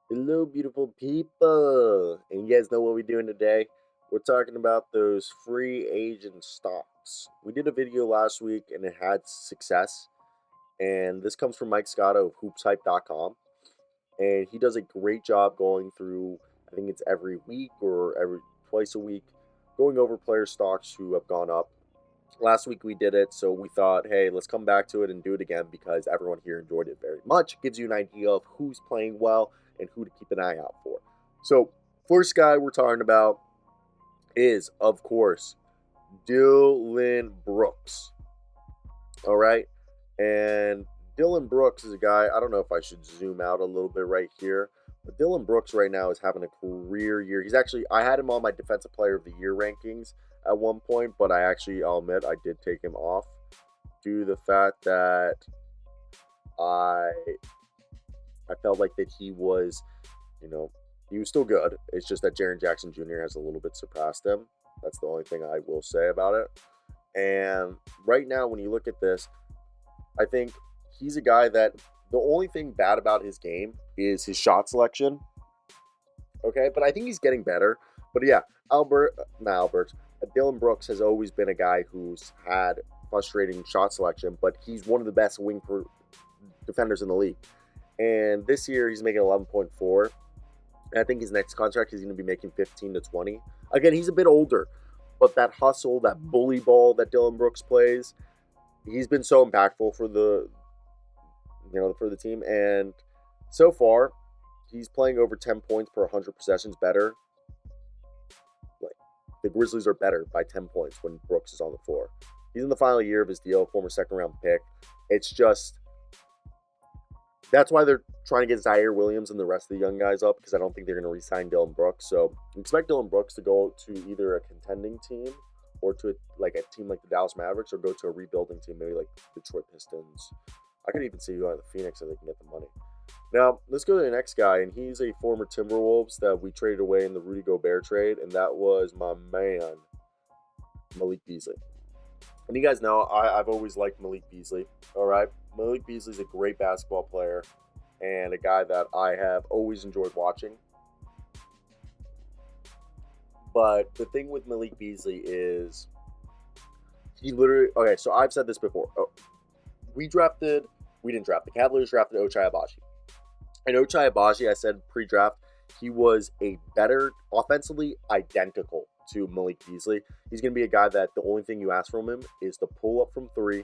Hello, beautiful people. And you guys know what we're doing today? We're talking about those free agent stocks. We did a video last week and it had success. And this comes from Mike Scotto of HoopsHype.com. And he does a great job going through, I think it's every week or every twice a week, going over player stocks who have gone up. Last week we did it, so we thought, hey, let's come back to it and do it again because everyone here enjoyed it very much. It gives you an idea of who's playing well and who to keep an eye out for. So, first guy we're talking about is, of course, Dylan Brooks. All right. And Dylan Brooks is a guy, I don't know if I should zoom out a little bit right here, but Dylan Brooks right now is having a career year. He's actually, I had him on my Defensive Player of the Year rankings at one point, but I'll admit, I did take him off due to the fact that I I felt like that he was, you know, he was still good. It's just that Jaren Jackson Jr. has a little bit surpassed him. That's the only thing I will say about it. And right now, when you look at this, I think he's a guy that the only thing bad about his game is his shot selection. Okay, but I think he's getting better. But yeah, Dylan Brooks has always been a guy who's had frustrating shot selection, but he's one of the best defenders in the league. And this year he's making 11.4. And I think his next contract he's going to be making 15 to 20. Again, he's a bit older, but that hustle, that bully ball that Dylan Brooks plays, he's been so impactful for the team. And so far, he's playing over 10 points per 100 possessions better. Like the Grizzlies are better by 10 points when Brooks is on the floor. He's in the final year of his deal, former second round pick. It's just that's why they're trying to get Zaire Williams and the rest of the young guys up because I don't think they're going to re-sign Dylan Brooks. So expect Dylan Brooks to go to either a contending team or to a team like the Dallas Mavericks or go to a rebuilding team, maybe like Detroit Pistons. I could even see you on the Phoenix if they can get the money. Now, let's go to the next guy, and he's a former Timberwolves that we traded away in the Rudy Gobert trade, and that was my man, Malik Beasley. And you guys know I've always liked Malik Beasley. All right, Malik Beasley's a great basketball player and a guy that I have always enjoyed watching. But the thing with Malik Beasley is he literally okay. So I've said this before. We didn't draft. The Cavaliers drafted Ochai Agbaji. And Ochai Agbaji, I said pre-draft, he was a better offensively identical to Malik Beasley. He's going to be a guy that the only thing you ask from him is to pull up from three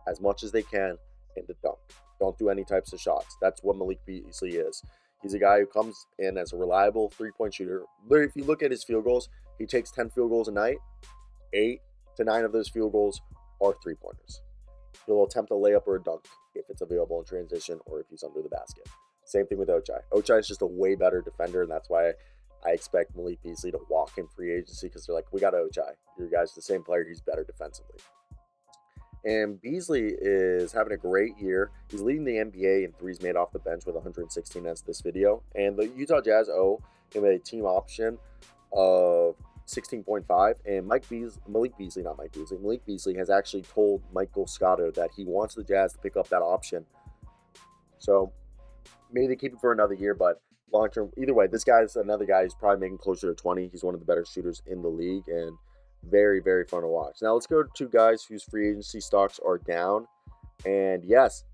as much as they can and to dunk. Don't do any types of shots. That's what Malik Beasley is. He's a guy who comes in as a reliable three-point shooter. Literally, if you look at his field goals, he takes 10 field goals a night. 8 to 9 of those field goals are three-pointers. He'll attempt a layup or a dunk if it's available in transition or if he's under the basket. Same thing with Ochai. Ochai is just a way better defender, and that's why I expect Malik Beasley to walk in free agency because they're like, we got Ochai. Your guy's the same player. He's better defensively. And Beasley is having a great year. He's leading the NBA in threes made off the bench with 116 as this video. And the Utah Jazz owe him a team option of 16.5. And Malik Beasley has actually told Michael Scotto that he wants the Jazz to pick up that option. So maybe they keep it for another year, but long term, either way, this guy's another guy who's probably making closer to 20. He's one of the better shooters in the league and very, very fun to watch. Now let's go to guys whose free agency stocks are down. And yes,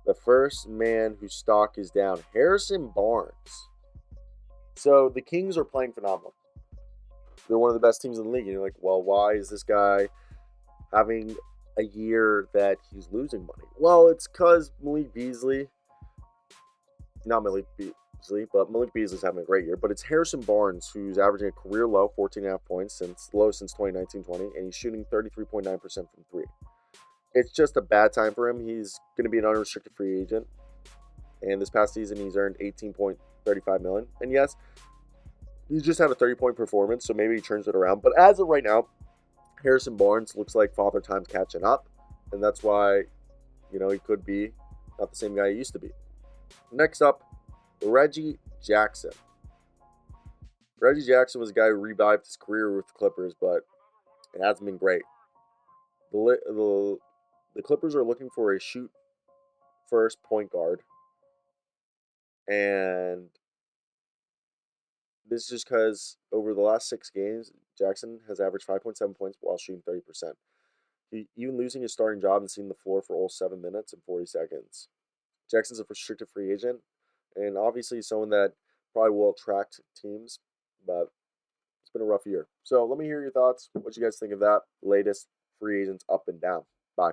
the first man whose stock is down, Harrison Barnes. So the Kings are playing phenomenal. They're one of the best teams in the league. And you're like, well, why is this guy having a year that he's losing money? Well, it's because Malik Beasley but Malik Beasley's having a great year. But it's Harrison Barnes who's averaging a career low, 14.5 points, since 2019-20, and he's shooting 33.9% from three. It's just a bad time for him. He's going to be an unrestricted free agent. And this past season, he's earned $18.35 million. And yes, he's just had a 30-point performance, so maybe he turns it around. But as of right now, Harrison Barnes looks like Father Time's catching up. And that's why, he could be not the same guy he used to be. Next up, Reggie Jackson. Reggie Jackson was a guy who revived his career with the Clippers, but it hasn't been great. The Clippers are looking for a shoot first point guard. And this is just because over the last 6 games, Jackson has averaged 5.7 points while shooting 30%. Even losing his starting job and seeing the floor for all 7 minutes and 40 seconds. Jackson's a restricted free agent, and obviously someone that probably will attract teams, but it's been a rough year. So let me hear your thoughts. What you guys think of that latest free agents up and down. Bye.